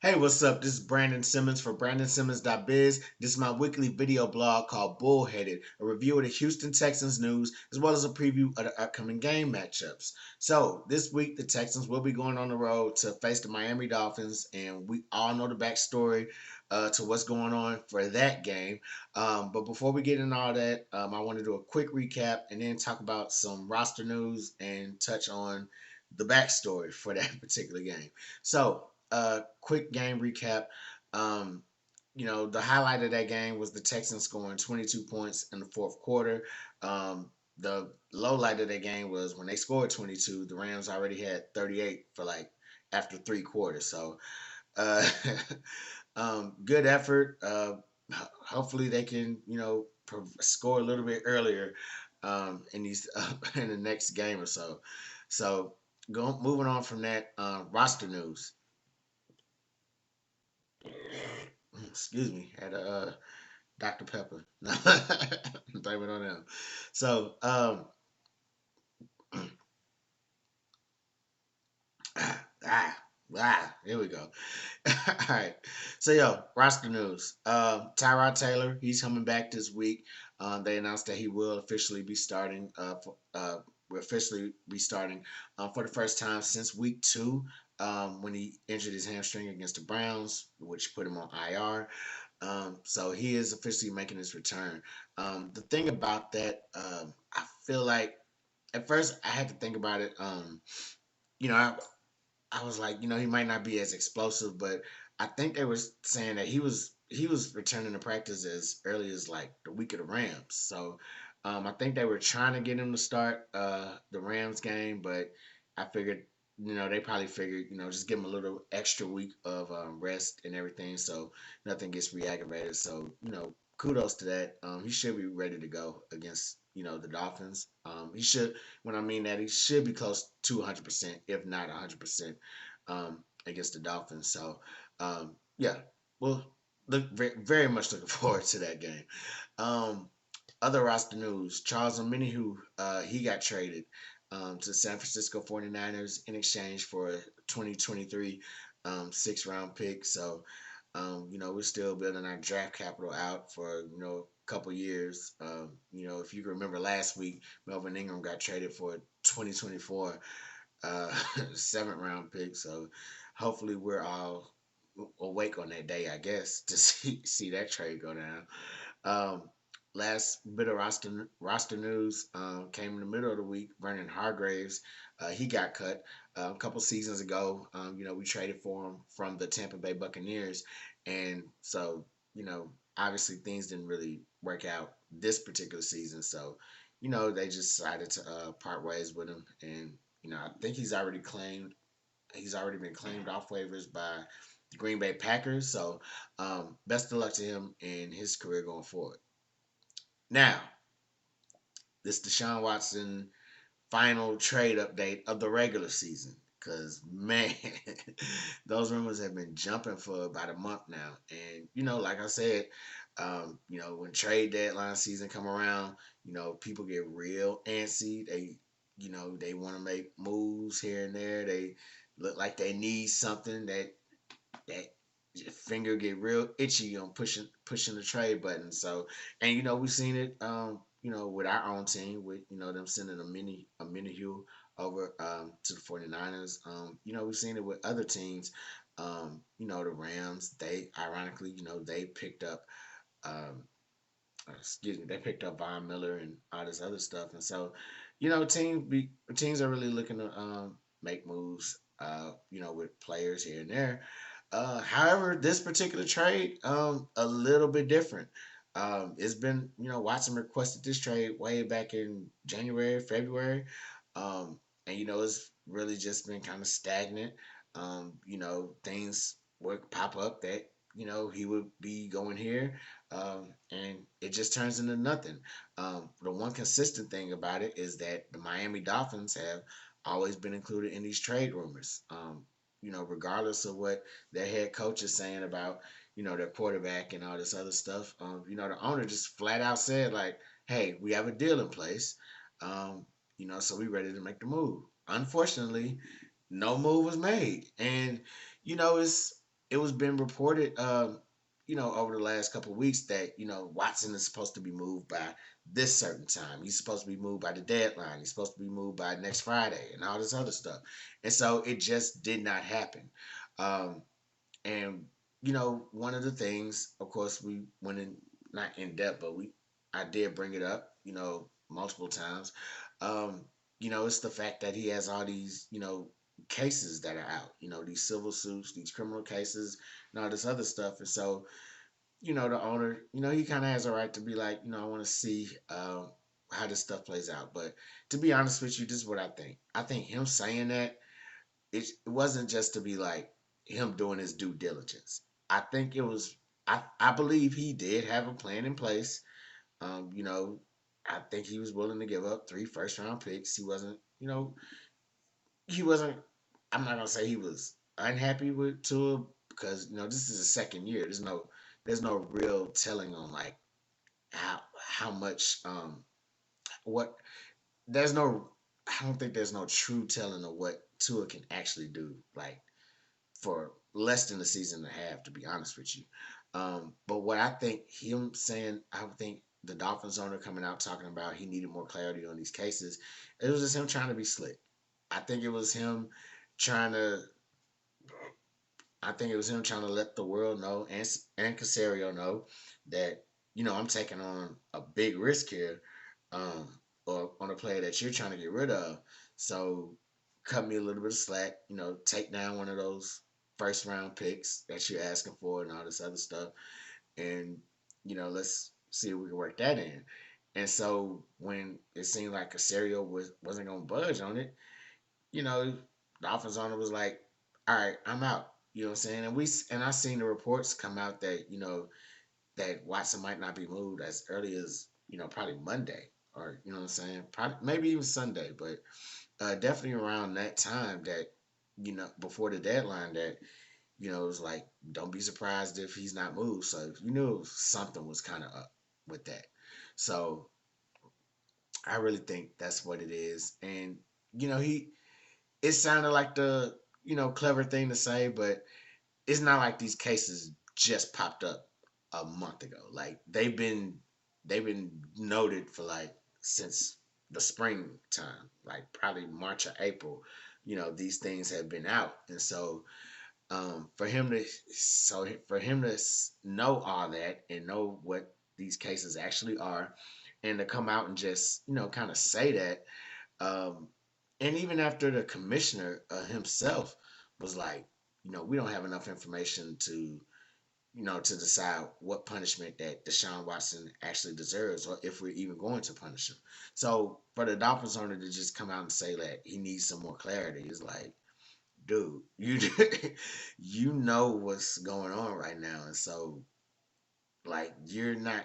Hey, what's up? This is Brandon Simmons for BrandonSimmons.biz. This is my weekly video blog called Bullheaded, a review of the Houston Texans news, as well as a preview of the upcoming game matchups. So, this week, the Texans will be going on the road to face the Miami Dolphins, and we all know the backstory to what's going on for that game. But before we get into all that, I want to do a quick recap and then talk about some roster news and touch on the backstory for that particular game. So, quick game recap. Um, the highlight of that game was the Texans scoring 22 points in the fourth quarter. The low light of that game was when they scored 22, the Rams already had 38 for like after three quarters. So, uh, good effort. Hopefully they can, score a little bit earlier in these in the next game or so. So, moving on from that, roster news. Excuse me, had a Dr. Pepper. Blame it on them. So, ah, here we go. All right. So, roster news. Tyrod Taylor, he's coming back this week. They announced that he will officially be starting. Will officially be starting for the first time since week two. When he injured his hamstring against the Browns, which put him on IR. So he is officially making his return. The thing about that, I feel like at first I had to think about it. You know, I was like, he might not be as explosive, but I think they were saying that he was returning to practice as early as like the week of the Rams. So I think they were trying to get him to start the Rams game, but I figured, they probably figured, just give him a little extra week of rest and everything, so nothing gets re-aggravated. So kudos to that. He should be ready to go against the Dolphins. He should. When I mean that, he should be close to 100%, if not 100%, against the Dolphins. So yeah, well, very much looking forward to that game. Um, Other roster news: Charles Omenihu, he got traded to San Francisco 49ers in exchange for a 2023 six-round pick. So we're still building our draft capital out for a couple years. If you remember last week, Melvin Ingram got traded for a 2024 uh, seventh round pick. So hopefully we're all awake on that day, I guess, to see that trade go down. Um, Last bit of roster news came in the middle of the week. Vernon Hargraves, he got cut a couple seasons ago. We traded for him from the Tampa Bay Buccaneers, and so obviously things didn't really work out this particular season. So they just decided to part ways with him, and I think he's already claimed. He's already been claimed off waivers by the Green Bay Packers. So best of luck to him in his career going forward. Now, this Deshaun Watson final trade update of the regular season. Cause man, those rumors have been jumping for about a month now, and like I said, when trade deadline season come around, people get real antsy. They want to make moves here and there. They look like they need something that finger get real itchy on pushing the trade button. So, and we've seen it, with our own team with them sending a mini Hugh over to the 49ers. We've seen it with other teams. The Rams. They ironically, they picked up. Um, Excuse me, they picked up Von Miller and all this other stuff, and so teams are really looking to make moves, with players here and there. However, this particular trade, a little bit different. It's been, Watson requested this trade way back in January, February, and it's really just been kind of stagnant. Things would pop up that he would be going here, and it just turns into nothing. The one consistent thing about it is that the Miami Dolphins have always been included in these trade rumors. Regardless of what their head coach is saying about, their quarterback and all this other stuff. The owner just flat out said like, "Hey, we have a deal in place, so we ready to make the move." Unfortunately, no move was made, and it's it was been reported, over the last couple of weeks that Watson is supposed to be moved by this certain time. He's supposed to be moved by the deadline. He's supposed to be moved by next Friday, and all this other stuff. And so it just did not happen. Um, and one of the things, of course, we went in not in depth, but I did bring it up, multiple times. Um, it's the fact that he has all these, cases that are out, these civil suits, these criminal cases, and all this other stuff. And so, the owner, he kind of has a right to be like, I want to see how this stuff plays out. But to be honest with you, this is what I think. I think him saying that it wasn't just to be like him doing his due diligence. I think it was. I believe he did have a plan in place. Um, you know, I think he was willing to give up 3 first round picks. He wasn't. I'm not gonna say he was unhappy with Tua because this is his second year. There's no real telling on like how much what there's no I don't think there's no true telling of what Tua can actually do. Like for less than a season and a half, to be honest with you. But what I think him saying, I think the Dolphins owner coming out talking about he needed more clarity on these cases, it was just him trying to be slick. I think it was him trying to. I think it was him trying to let the world know and Casario know that I'm taking on a big risk here, or on a player that you're trying to get rid of. So cut me a little bit of slack. Take down one of those 1st round picks that you're asking for and all this other stuff, and let's see if we can work that in. And so when it seemed like Casario wasn't gonna budge on it, the offense owner was like, "All right, I'm out." You know what I'm saying? And I seen the reports come out that that Watson might not be moved as early as probably Monday, or what I'm saying, probably maybe even Sunday, but definitely around that time that before the deadline that it was like don't be surprised if he's not moved. So you knew something was kind of up with that. So I really think that's what it is, and he it sounded like the clever thing to say, but it's not like these cases just popped up a month ago. Like they've been noted for like since the springtime, like probably March or April. These things have been out, and so for him to know all that and know what these cases actually are, and to come out and just kind of say that, um, and even after the commissioner himself was like, we don't have enough information to decide what punishment that Deshaun Watson actually deserves, or if we're even going to punish him. So for the Dolphins owner to just come out and say that he needs some more clarity is like, dude, you know what's going on right now, and so like you're not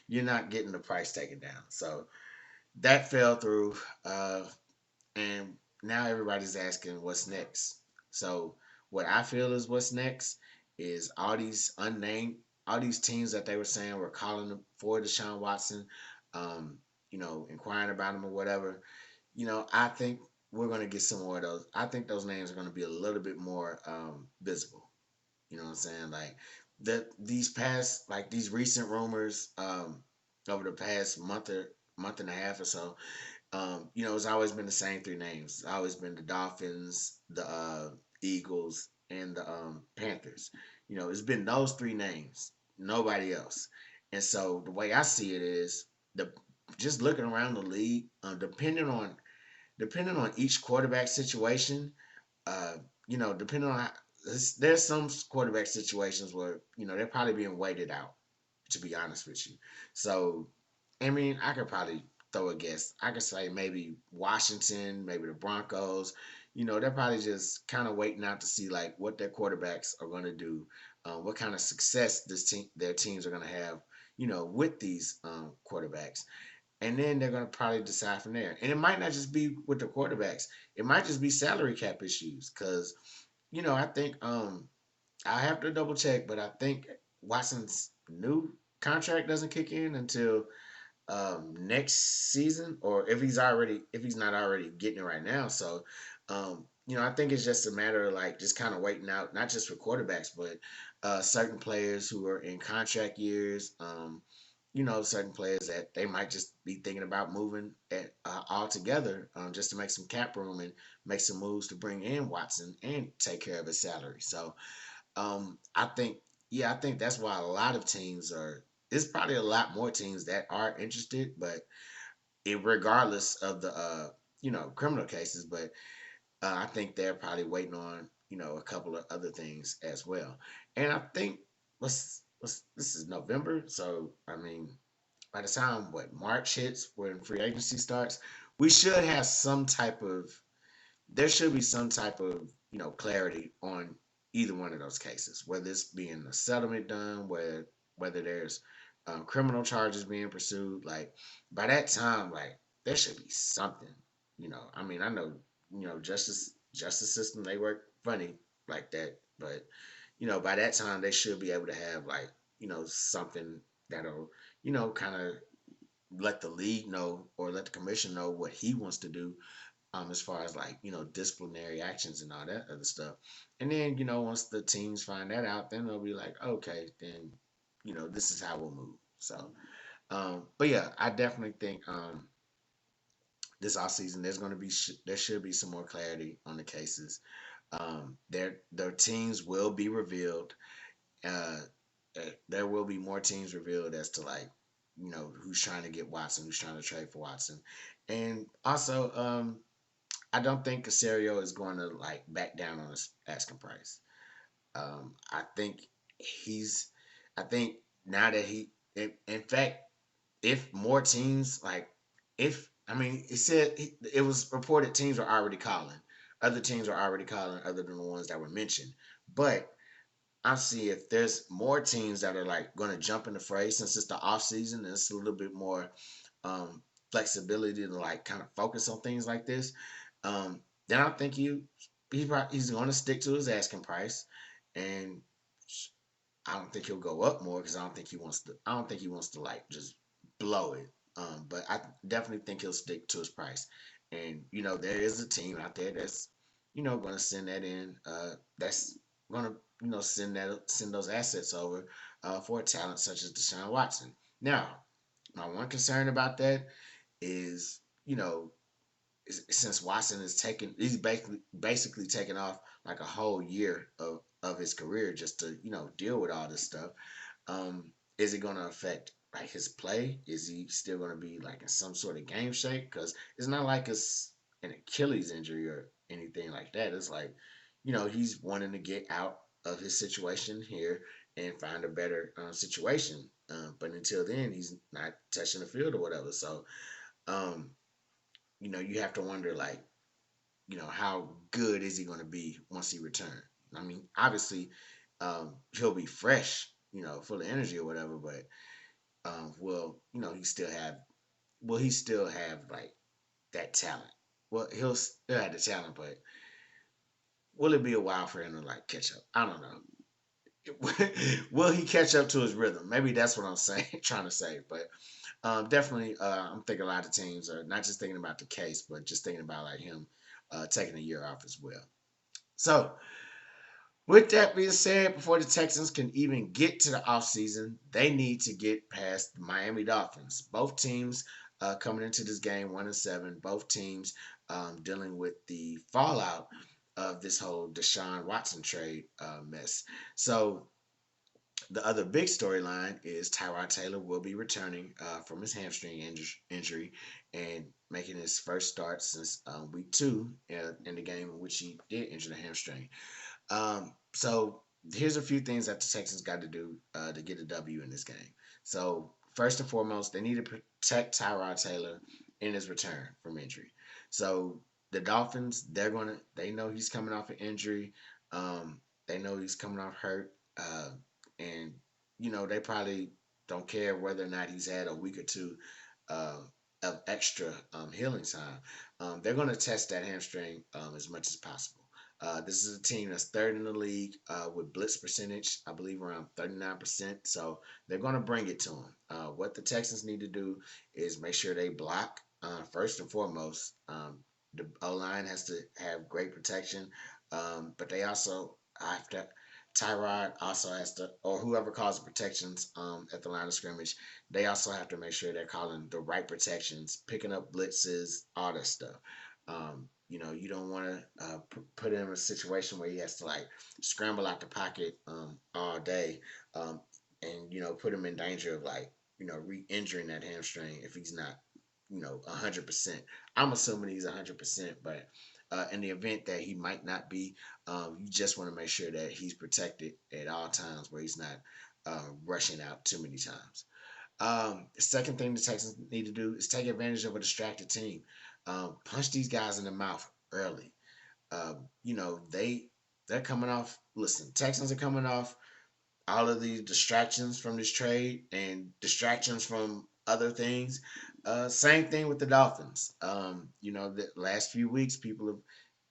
getting the price taken down. So that fell through. And now everybody's asking what's next. So what I feel is what's next is all these teams that they were saying were calling for Deshaun Watson, inquiring about him or whatever. I think we're going to get some more of those. I think those names are going to be a little bit more visible. You know what I'm saying? Like these recent rumors over the past month and a half or so, it's always been the same three names. It's always been the Dolphins, the Eagles, and the Panthers. It's been those three names, nobody else. And so the way I see it is the just looking around the league, depending on each quarterback situation, depending on there's some quarterback situations where they're probably being waited out. To be honest with you, so I mean, I could probably throw a guess. I could say maybe Washington, maybe the Broncos. They're probably just kind of waiting out to see like what their quarterbacks are going to do, what kind of success their teams are going to have, with these quarterbacks, and then they're going to probably decide from there. And it might not just be with the quarterbacks; it might just be salary cap issues. Because I think I have to double check, but I think Watson's new contract doesn't kick in until next season, or if he's not already getting it right now. So I think it's just a matter of like just kind of waiting out, not just for quarterbacks, but certain players who are in contract years. Certain players that they might just be thinking about moving altogether, just to make some cap room and make some moves to bring in Watson and take care of his salary. So I think, yeah, I think that's why a lot of teams are. There's probably a lot more teams that are interested, but regardless of the criminal cases, but I think they're probably waiting on a couple of other things as well. And I think what's this is November, so I mean by the time what March hits when free agency starts, we should have some type of there should be some type of clarity on either one of those cases, whether it's being a settlement done, whether there's criminal charges being pursued. Like by that time, like there should be something. I mean, I know justice system they work funny like that, but by that time they should be able to have like something that'll kind of let the league know or let the commission know what he wants to do as far as like disciplinary actions and all that other stuff. And then once the teams find that out, then they'll be like, okay, then this is how we'll move. So, but yeah, I definitely think this off season there's going to be there should be some more clarity on the cases. Their teams will be revealed. Uh, there will be more teams revealed as to like who's trying to get Watson, who's trying to trade for Watson, and also I don't think Casario is going to like back down on his asking price. I think he's. I think now that in fact, if more teams like, if I mean, it said it was reported teams are already calling. Other teams are already calling, other than the ones that were mentioned. But I see if there's more teams that are like going to jump in the fray since it's the off season and it's a little bit more um, flexibility to like kind of focus on things like this. Um, then I think he's going to stick to his asking price, and I don't think he'll go up more because I don't think he wants to. I don't think he wants to like just blow it. But I definitely think he'll stick to his price. And there is a team out there that's going to send that in. That's going to send those assets over for a talent such as Deshaun Watson. Now, my one concern about that is since Watson is taking, he's basically taking off like a whole year of his career just to deal with all this stuff. Is it going to affect like his play? Is he still going to be like in some sort of game shape? Because it's not like it's an Achilles injury or anything like that. It's like he's wanting to get out of his situation here and find a better situation. But until then, he's not touching the field or whatever. So um, you have to wonder like how good is he going to be once he returns? I mean, obviously, he'll be fresh, full of energy or whatever, but will he still have like that talent? Well, he'll still have the talent, but will it be a while for him to like catch up? I don't know. Will he catch up to his rhythm? Maybe that's what I'm saying, trying to say. But definitely, I'm thinking a lot of teams are not just thinking about the case, but just thinking about like him taking a year off as well. So, with that being said, before the Texans can even get to the offseason, they need to get past the Miami Dolphins. Both teams coming into this game 1-7. Both teams dealing with the fallout of this whole Deshaun Watson trade mess. So the other big storyline is Tyrod Taylor will be returning from his hamstring injury and making his first start since week 2 in the game in which he did injure the hamstring. So here's a few things that the Texans got to do to get a W in this game. So first and foremost, they need to protect Tyrod Taylor in his return from injury. So the Dolphins, they know he's coming off an injury. They know he's coming off hurt, and they probably don't care whether or not he's had a week or two uh, of extra healing time. They're going to test that hamstring as much as possible. This is a team that's third in the league with blitz percentage, I believe around 39%. So they're going to bring it to them. What the Texans need to do is make sure they block first and foremost. The O line has to have great protection, but they also have to. Tyrod also has to, or whoever calls the protections at the line of scrimmage, they also have to make sure they're calling the right protections, picking up blitzes, all that stuff. You don't want to put him in a situation where he has to like scramble out the pocket all day, um, and put him in danger of like re-injuring that hamstring if he's not 100%. I'm assuming he's 100%, but in the event that he might not be, you just want to make sure that he's protected at all times, where he's not rushing out too many times. The second thing the Texans need to do is take advantage of a distracted team. Punch these guys in the mouth early. They're coming off. Listen, Texans are coming off all of these distractions from this trade and distractions from other things. Same thing with the Dolphins. The last few weeks, people have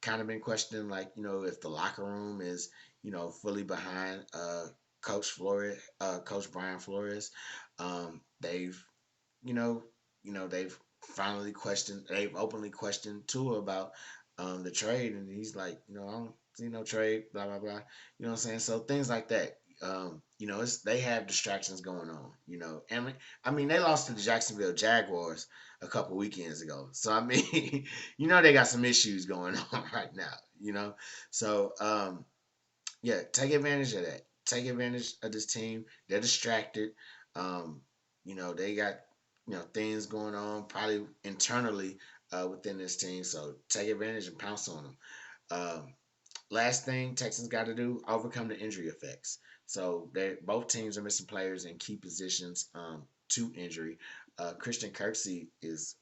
kind of been questioning, like, if the locker room is, fully behind Coach Brian Flores. They've, you know, they've they've openly questioned Tua about the trade, and he's like, I don't see no trade, blah blah blah. You know what I'm saying? So things like that. They have distractions going on. And I mean they lost to the Jacksonville Jaguars a couple weekends ago. So I mean, they got some issues going on right now. So yeah, take advantage of that. Take advantage of this team. They're distracted. They got things going on probably internally within this team. So take advantage and pounce on them. Um, Last thing Texans got to do, overcome the injury effects. So they both teams are missing players in key positions to injury. Christian Kirksey has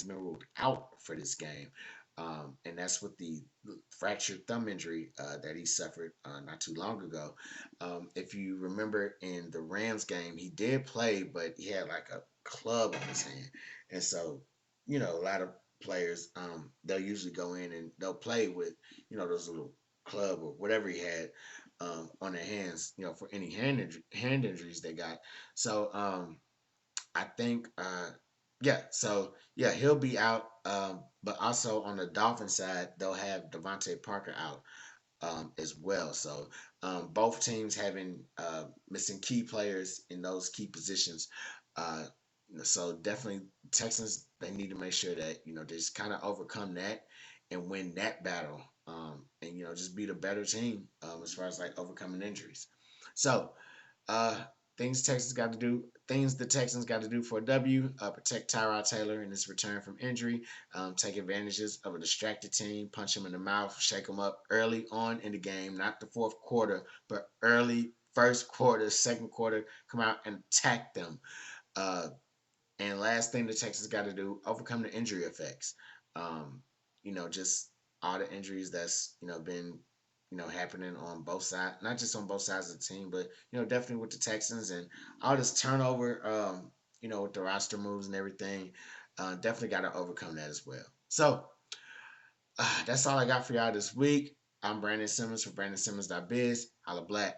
been ruled out for this game, and that's with the fractured thumb injury that he suffered not too long ago. If you remember in the Rams game, he did play, but he had like a club in his hand, and so a lot of players they'll usually go in and they'll play with those little club or whatever he had on their hands, for any hand injuries they got. So I think, yeah, he'll be out. But also on the Dolphin side, they'll have Devontae Parker out as well. So both teams having missing key players in those key positions. Uh, so definitely Texans they need to make sure that they just kind of overcome that and win that battle, and just be the better team as far as like overcoming injuries. So uh, things the Texans got to do for a W. Protect Tyrod Taylor in his return from injury. Take advantages of a distracted team. Punch him in the mouth. Shake him up early on in the game, not the fourth quarter, but early first quarter, second quarter. Come out and attack them. Uh, and last thing the Texans got to do, overcome the injury effects. Just all the injuries that's been happening on both sides, not just on both sides of the team, but definitely with the Texans and all this turnover. With the roster moves and everything, definitely got to overcome that as well. So that's all I got for y'all this week. I'm Brandon Simmons for BrandonSimmons.biz. Holla black.